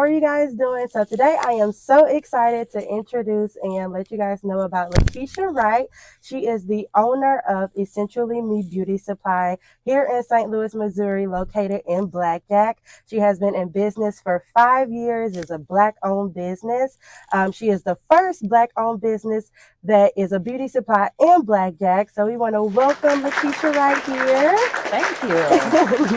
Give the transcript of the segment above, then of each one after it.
are you guys doing? So today I am so excited to introduce and let you guys know about Lakisha Wright. She is the owner of Essentially Me Beauty Supply here in St. Louis, Missouri, located in Blackjack. She has been in business for 5 years, is a Black-owned business. She is the first Black-owned business that is a beauty supply in Blackjack. So we want to welcome Lakisha Wright here. Thank you.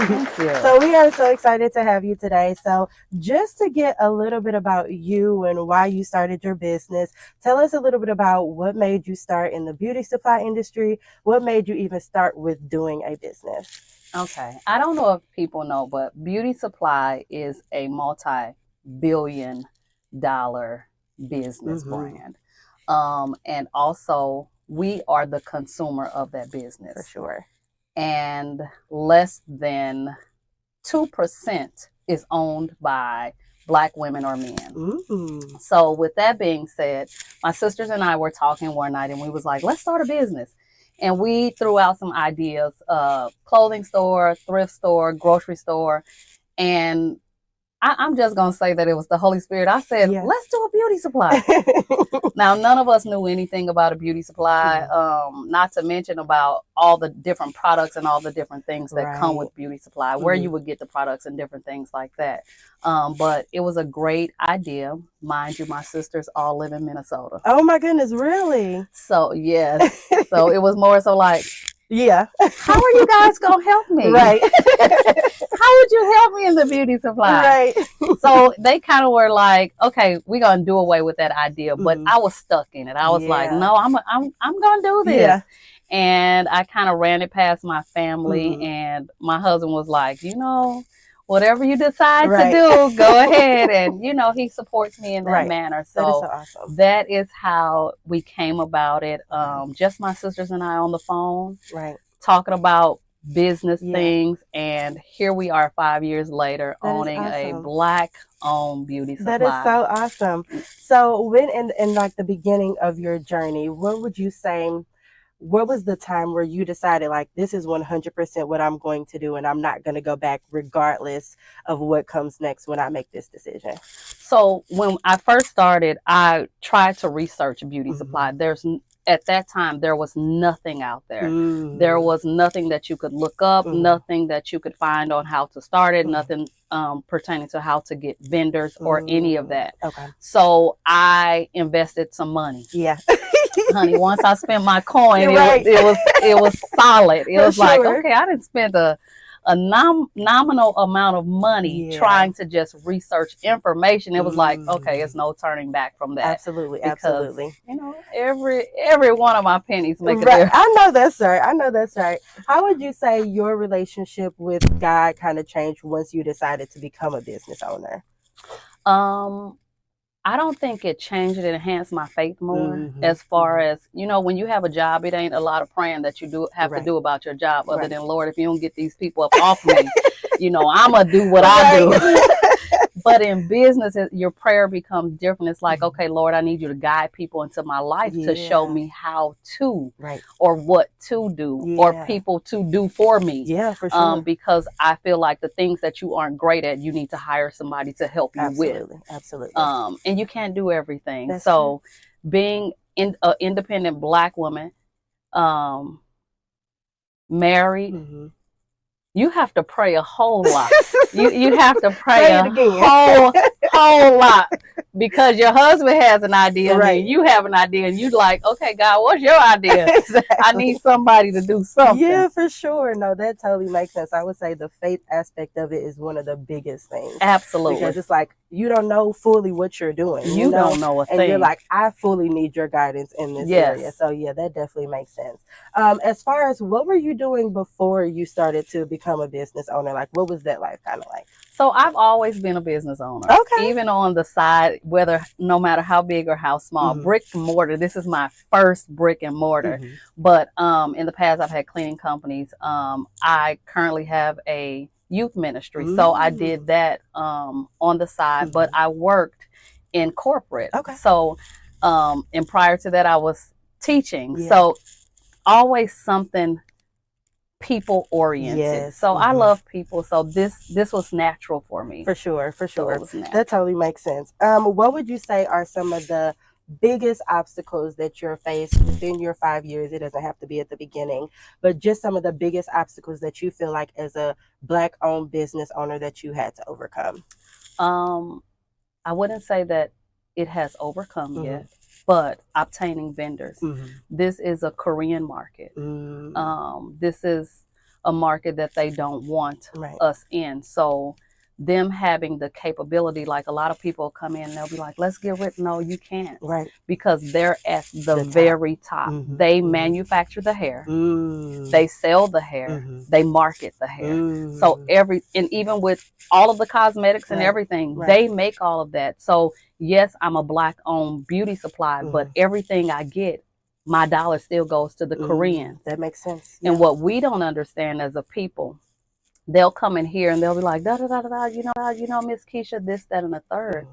Thank you. So we are so excited to have you today. So just to get a little bit about you and why you started your business, tell us a little bit about what made you start in the beauty supply industry. What made you even start with doing a business? Okay. I don't know if people know, but beauty supply is a multi-billion-dollar business brand. And also we are the consumer of that business. For sure. And less than 2% is owned by Black women or men. Ooh. So with that being said, my sisters and I were talking one night and we was like, let's start a business. And we threw out some ideas, clothing store, thrift store, grocery store. And I'm just going to say that it was the Holy Spirit. I said, let's do a beauty supply. Now, none of us knew anything about a beauty supply, not to mention about all the different products and all the different things that come with beauty supply, where you would get the products and different things like that. But it was a great idea. Mind you, my sisters all live in Minnesota. Oh, my goodness, really? So, yes. So it was more so like, yeah. How are you guys going to help me? Right. How would you help me in the beauty supply? Right. So they kind of were like, okay, we're going to do away with that idea. But I was stuck in it. I was like, no, I'm going to do this. Yeah. And I kind of ran it past my family. And my husband was like, you know, whatever you decide to do, go ahead. And, you know, he supports me in that manner. So, that is so awesome. That is how we came about it. Just my sisters and I on the phone, talking about business things. And here we are 5 years later, owning a Black-owned beauty supply. That is so awesome. So when in like the beginning of your journey, what would you say, what was the time where you decided like, this is 100% what I'm going to do and I'm not going to go back regardless of what comes next when I make this decision? So when I first started, I tried to research beauty supply. At that time, there was nothing out there. There was nothing that you could look up, nothing that you could find on how to start it, nothing pertaining to how to get vendors or any of that. Okay. So I invested some money. Yeah. Honey, once I spent my coin, it was solid. It was like, okay, I didn't spend a nominal amount of money trying to just research information. It was like, okay, it's no turning back from that. Absolutely, absolutely. You know, every one of my pennies make a difference. I know that's right. I know that's right. How would you say your relationship with God kind of changed once you decided to become a business owner? I don't think it changed. It enhanced my faith more. As far as, you know, when you have a job, it ain't a lot of praying that you have to do about your job other than, Lord, if you don't get these people up off me, you know, I'm going to do what I do. But in business, your prayer becomes different. It's like, okay, Lord, I need you to guide people into my life to show me how to or what to do or people to do for me. Yeah, for sure. Because I feel like the things that you aren't great at, you need to hire somebody to help you with. Absolutely. And you can't do everything. That's so true. Being an independent Black woman, married, you have to pray a whole lot. You have to pray a whole lot because your husband has an idea and you have an idea and you like, okay, God, what's your idea? Exactly. I need somebody to do something. Yeah, for sure. No, that totally makes sense. I would say the faith aspect of it is one of the biggest things. Absolutely. Because it's like, you don't know fully what you're doing. You don't know a thing. And you're like, I fully need your guidance in this area. So yeah, that definitely makes sense. As far as what were you doing before you started to become a business owner? Like, what was that life kind of like? So I've always been a business owner. Okay. Even on the side, no matter how big or how small, brick and mortar. This is my first brick and mortar. But in the past, I've had cleaning companies. I currently have a youth ministry. So I did that on the side, but I worked in corporate. So and prior to that, I was teaching. So always something people oriented. Yes. So I love people. So this was natural for me. For sure, for So sure. it was natural. That totally makes sense. What would you say are some of the biggest obstacles that you're faced within your 5 years? It doesn't have to be at the beginning, but just some of the biggest obstacles that you feel like as a Black-owned business owner that you had to overcome. I wouldn't say that it has overcome yet, but obtaining vendors. This is a Korean market. This is a market that they don't want us in. So them having the capability, like a lot of people come in and they'll be like, let's get rid. No, you can't. Right. Because they're at the very top. They manufacture the hair. They sell the hair. They market the hair. So and even with all of the cosmetics and everything, they make all of that. So yes, I'm a Black-owned beauty supply, but everything I get, my dollar still goes to the Koreans. That makes sense. And what we don't understand as a people, they'll come in here and they'll be like, da da da da, you know, Miss Keisha, this, that, and the third.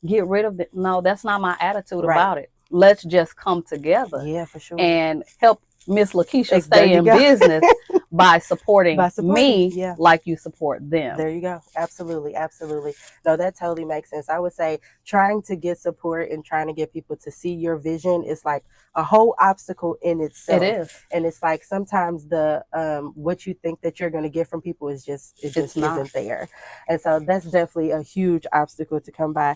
Get rid of it. No, that's not my attitude about it. Let's just come together. Yeah, for sure. And help Miss Lakisha stay in business by supporting me like you support them. There you go. Absolutely. Absolutely. No, that totally makes sense. I would say trying to get support and trying to get people to see your vision is like a whole obstacle in itself. It is. And it's like sometimes the what you think that you're going to get from people is just isn't there. And so that's definitely a huge obstacle to come by.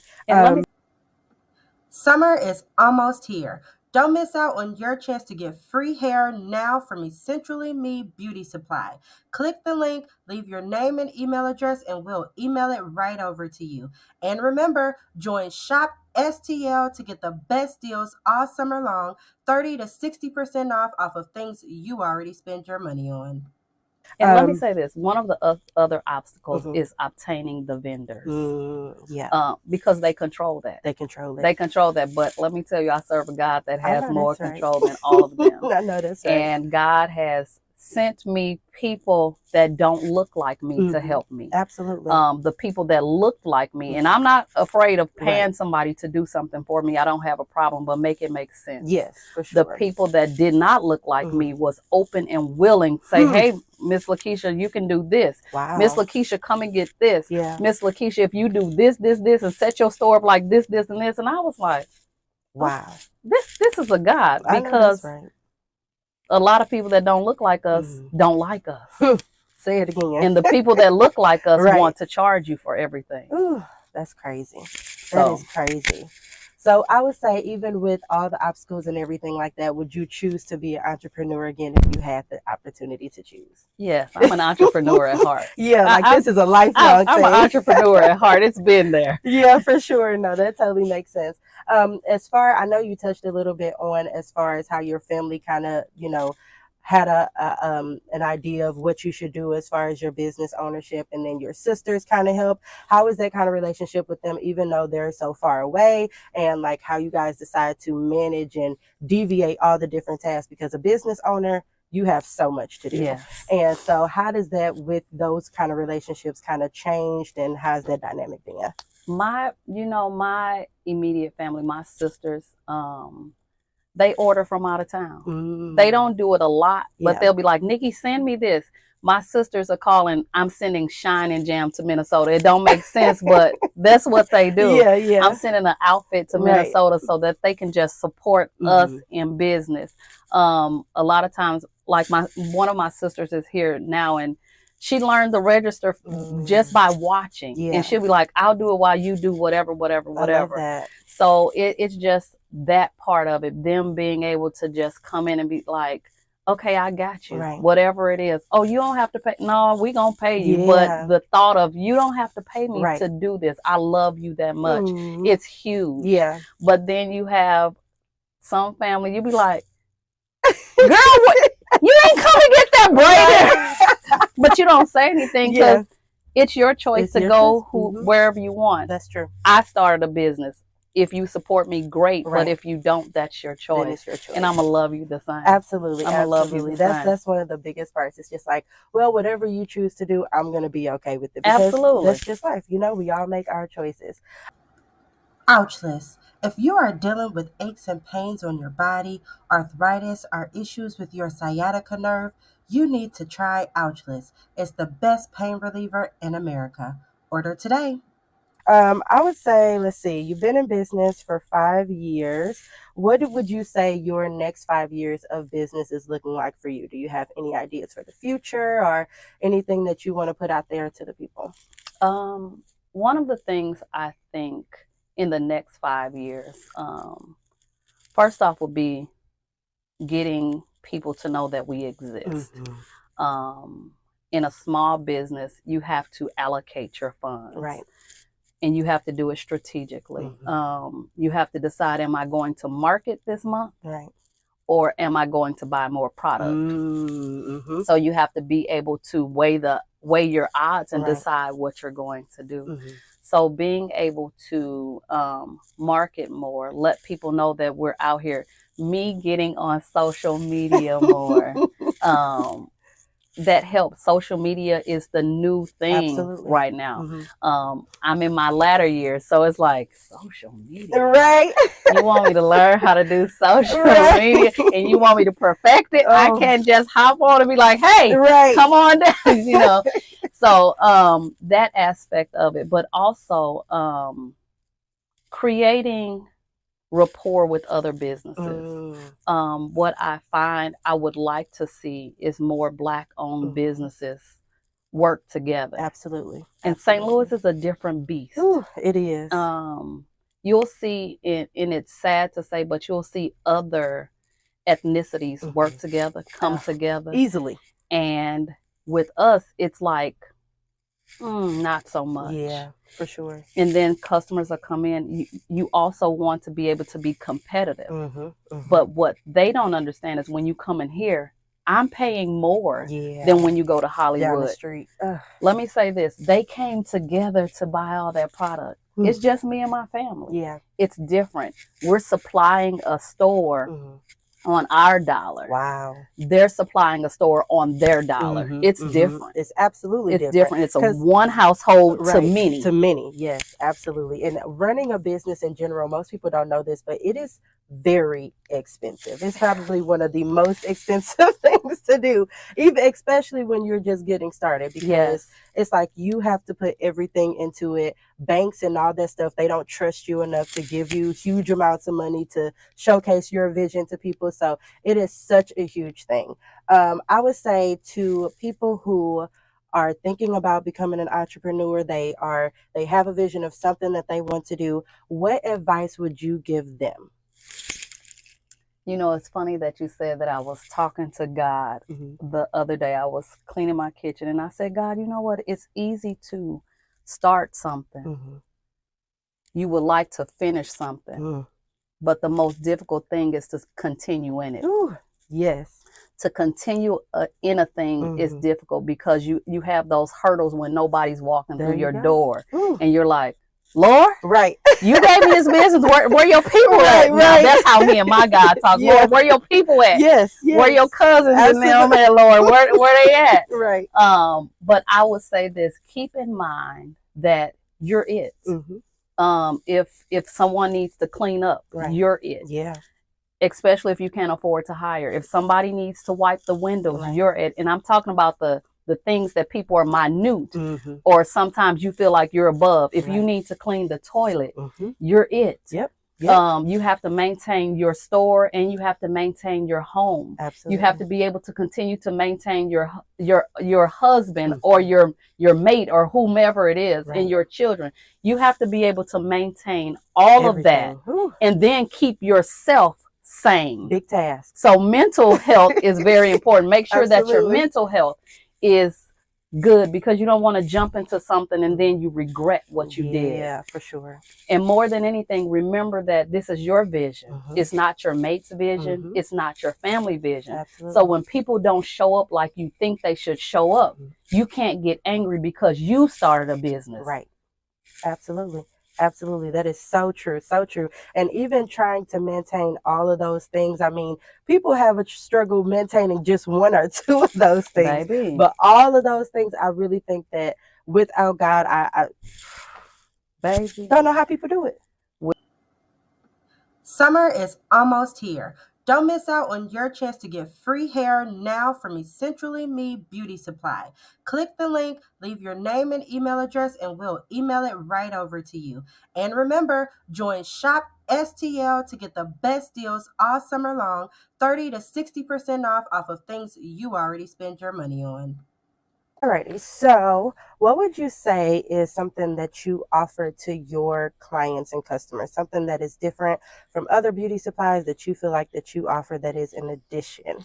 Summer is almost here. Don't miss out on your chance to get free hair now from Essentially Me Beauty Supply. Click the link, leave your name and email address, and we'll email it right over to you. And remember, join Shop STL to get the best deals all summer long, 30 to 60% off of things you already spent your money on. And let me say this, one of the other obstacles is obtaining the vendors. Because they control that. They control that. But let me tell you, I serve a God that has more control than all of them. I know that's right. And God has sent me people that don't look like me to help me. Absolutely. The people that looked like me. And I'm not afraid of paying somebody to do something for me. I don't have a problem, but make it make sense. Yes, for sure. The people that did not look like me was open and willing to say, hey, Miss Lakisha, you can do this. Wow. Miss Lakisha, come and get this. Yeah. Miss Lakisha, if you do this, and set your store up like this, and this. And I was like, wow, this is a God. Because a lot of people that don't look like us don't like us. Say it again. And the people that look like us want to charge you for everything. Ooh, that's crazy. That is crazy. So I would say, even with all the obstacles and everything like that, would you choose to be an entrepreneur again if you had the opportunity to choose? Yes, I'm an entrepreneur at heart. Yeah, like this is a lifelong thing. I'm an entrepreneur at heart. It's been there. Yeah, for sure. No, that totally makes sense. I know you touched a little bit on as far as how your family kind of, had an idea of what you should do as far as your business ownership, and then your sisters kind of help. How is that kind of relationship with them, even though they're so far away, and like how you guys decide to manage and deviate all the different tasks? Because a business owner, you have so much to do. Yes. And so how does that, with those kind of relationships, kind of changed, and how's that dynamic been? My immediate family, my sisters, they order from out of town. They don't do it a lot, but they'll be like, Nikki, send me this. My sisters are calling, I'm sending Shine and Jam to Minnesota. It don't make sense, but that's what they do. Yeah. I'm sending an outfit to Minnesota so that they can just support us in business. A lot of times, like one of my sisters is here now, and she learned the register just by watching. And she'll be like, I'll do it while you do whatever. I love that. So it's just that part of it, them being able to just come in and be like, okay, I got you. Whatever it is. Oh, you don't have to pay. No, we gonna pay you. But the thought of, you don't have to pay me to do this. I love you that much. It's huge. Yeah. But then you have some family, you be like, girl, what? You ain't come to get that braided. But you don't say anything because it's your choice to go wherever you want. That's true. I started a business. If you support me, great. But if you don't, that's your choice. Then it's your choice. And I'm going to love you the same. Absolutely. I'm going to love you the same. That's one of the biggest parts. It's just like, well, whatever you choose to do, I'm going to be okay with it. Absolutely. That's just life. We all make our choices. Ouchless. If you are dealing with aches and pains on your body, arthritis, or issues with your sciatica nerve, you need to try Ouchless. It's the best pain reliever in America. Order today. I would say, let's see, you've been in business for 5 years. What would you say your next 5 years of business is looking like for you? Do you have any ideas for the future or anything that you want to put out there to the people? One of the things I think in the next 5 years, first off, would be getting people to know that we exist. In a small business, you have to allocate your funds. Right. And you have to do it strategically. You have to decide, am I going to market this month? Right. Or am I going to buy more product? So you have to be able to weigh your odds and decide what you're going to do. So being able to market more, let people know that we're out here, me getting on social media more, that helps. Social media is the new thing right now. I'm in my latter years, so it's like social media. Right. You want me to learn how to do social media and you want me to perfect it? I can't just hop on and be like, hey, come on down, So that aspect of it, but also creating rapport with other businesses. What I find I would like to see is more Black-owned businesses work together. Absolutely. And St. Louis is a different beast. It is. You'll see, and it's sad to say, but you'll see other ethnicities work together, come together. Easily. And with us, it's like, not so much. Yeah, for sure. And then customers will come in. You also want to be able to be competitive. But what they don't understand is when you come in here, I'm paying more than when you go to Hollywood. Down the street. Let me say this. They came together to buy all that product. It's just me and my family. Yeah. It's different. We're supplying a store on our dollar. Wow. They're supplying a store on their dollar. It's different. It's absolutely different. It's a one household to many. To many, yes, absolutely. And running a business in general, most people don't know this, but it is very expensive. It's probably one of the most expensive things to do, even especially when you're just getting started, because it's like you have to put everything into it. Banks and all that stuff, they don't trust you enough to give you huge amounts of money to showcase your vision to people. So it is such a huge thing. I would say to people who are thinking about becoming an entrepreneur, they have a vision of something that they want to do. What advice would you give them? It's funny that you said that. I was talking to God the other day. I was cleaning my kitchen and I said, God, you know what? It's easy to start something. You would like to finish something. But the most difficult thing is to continue in it. Yes. To continue in a thing is difficult because you have those hurdles when nobody's walking through your door. And you're like, Lord, you gave me this business. Where your people at? Now, that's how me and my God talk. Lord, where your people at? Yes. Where your cousins and them at, Lord? Where they at? Right. But I would say this: keep in mind that you're it. If someone needs to clean up, you're it. Yeah. Especially if you can't afford to hire. If somebody needs to wipe the windows, you're it. And I'm talking about the things that people are minute, or sometimes you feel like you're above. If you need to clean the toilet, you're it. Yep. You have to maintain your store and you have to maintain your home. Absolutely. You have to be able to continue to maintain your husband or your mate or whomever it is and your children. You have to be able to maintain all of that and then keep yourself sane. Big task. So mental health is very important. Make sure that your mental health is good, because you don't want to jump into something and then you regret what you did. Yeah, for sure. And more than anything, remember that this is your vision. It's not your mate's vision. It's not your family vision. Absolutely. So when people don't show up like you think they should show up, you can't get angry because you started a business. Right. Absolutely. Absolutely. That is so true. So true. And even trying to maintain all of those things. I mean, people have a struggle maintaining just one or two of those things. Baby. But all of those things, I really think that without God, I don't know how people do it. Summer is almost here. Don't miss out on your chance to get free hair now from Essentially Me Beauty Supply. Click the link, leave your name and email address, and we'll email it right over to you. And remember, join Shop STL to get the best deals all summer long, 30 to 60% off of things you already spent your money on. Alrighty, so what would you say is something that you offer to your clients and customers? Something that is different from other beauty supplies that you feel like that you offer that is an addition?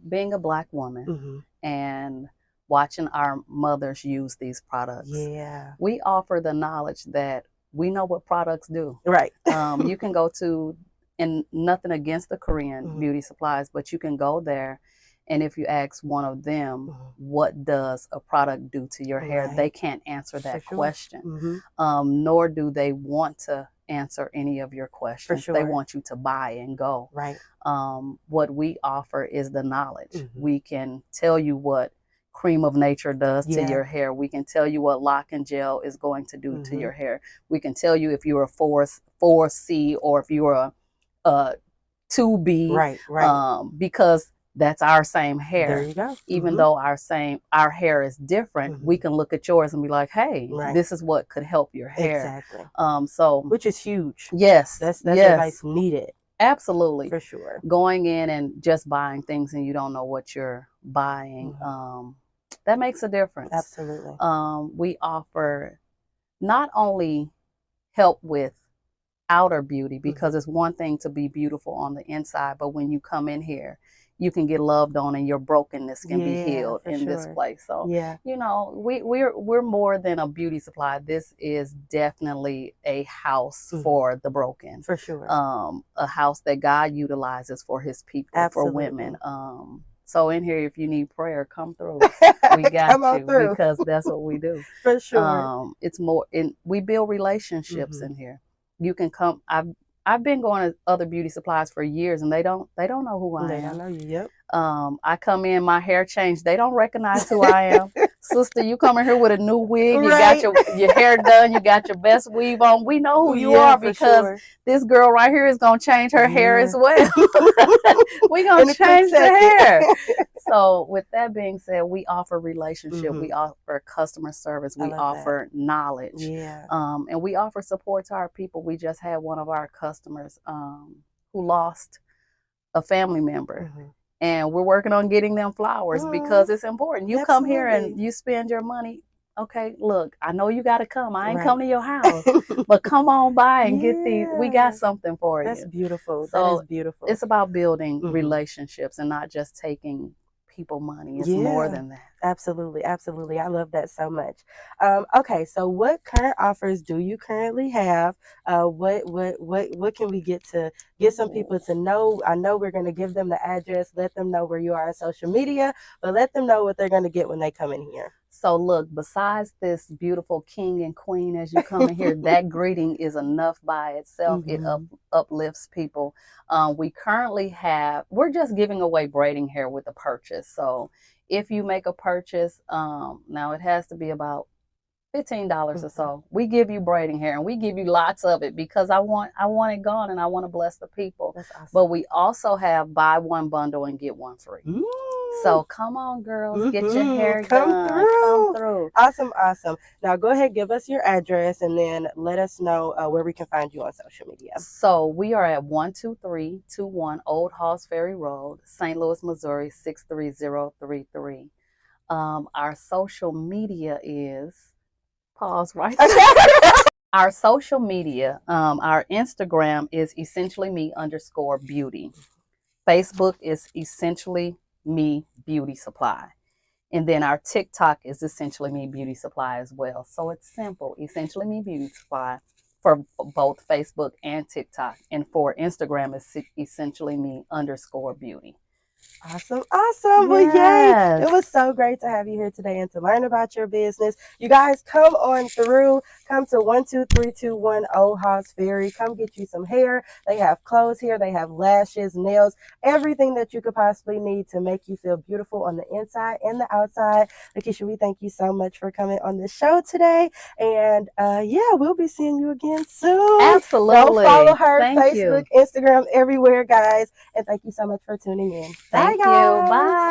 Being a Black woman Mm-hmm. and watching our mothers use these products, Yeah. we offer the knowledge that we know what products do. Right. You can go to, and nothing against the Korean Mhm. beauty supplies, but you can go there, and if you ask one of them, Mhm. what does a product do to your hair, Right. they can't answer For that sure. question. Mm-hmm. Nor do they want to answer any of your For questions. They sure. want you to buy and go. Right. What we offer is the knowledge. Mhm. We can tell you what cream of nature does to Yeah. your hair. We can tell you what lock and gel is going to do to Mhm. your hair. We can tell you if you're a 4C or if you're a 2B, Right. Right. because that's our same There hair. you go. Even Mhm. though our hair is different, we Mhm. can look at yours and be like, hey, Right. this is what could help your hair. Exactly. So Which is huge. yes, That's yes, advice needed absolutely. for sure. Going in and just buying things and you don't know what you're buying, that makes a difference. Absolutely. We offer not only help with outer beauty, because it's one thing to be beautiful on the inside, but when you come in here, you can get loved on and your brokenness can be healed in this place. So Yeah. you know, we're more than a beauty supply. This is definitely a house for the broken, For sure. a house that God utilizes for his people. Absolutely. For women. So in here, if you need prayer, come through. We got Come on you through. because that's what we do. For sure. It's more we build relationships in here. You can come. I've been going to other beauty supplies for years, and they don't know who I They am. don't know you. Yep. I come in, my hair changed. They don't recognize who I am. Sister, you come in here with a new wig. You got your hair done. You got your best weave on. We know who you are because this girl right here is gonna change her hair as well. We gonna change the hair. So with that being said, we offer relationship. We offer customer service. We offer knowledge. Yeah. And we offer support to our people. We just had one of our customers who lost a family member. And we're working on getting them flowers because it's important. You come here and you spend your money. Okay, look, I know you got to come. I ain't come to your house, but come on by and get these. We got something for you. That's beautiful. So that is beautiful. It's about building relationships and not just taking people money. It's more than that. Absolutely. Absolutely. I love that so much. Okay, so what current offers do you currently have? What can we get to get some people to know? I know we're going to give them the address, let them know where you are on social media, but let them know what they're going to get when they come in here. So look, besides this beautiful king and queen as you come in here, that greeting is enough by itself. It uplifts people. We currently we're just giving away braiding hair with a purchase. So if you make a purchase, now it has to be about $15 or so. We give you braiding hair and we give you lots of it because I want it gone and I want to bless the people. That's awesome. But we also have buy one bundle and get one free. So come on, girls, get your hair done. Come through. Awesome, awesome. Now go ahead, give us your address, and then let us know where we can find you on social media. So we are at 12321 Old Halls Ferry Road, St. Louis, Missouri 63033. Our social media is pause right there. Our social media, our Instagram is essentially me _beauty. Facebook is essentially me beauty supply. And then our TikTok is essentially me beauty supply as well. So it's simple, essentially me beauty supply for both Facebook and TikTok. And for Instagram, it's essentially me _beauty. Awesome, awesome. Well, yay. It was so great to have you here today and to learn about your business. You guys come on through. Come to 12321 Old House Ferry. Come get you some hair. They have clothes here. They have lashes, nails, everything that you could possibly need to make you feel beautiful on the inside and the outside. Lakisha, we thank you so much for coming on the show today. And yeah, we'll be seeing you again soon. Absolutely. Go follow her, Thank Facebook, you. Instagram, everywhere, guys. And thank you so much for tuning in. Thank you. Bye.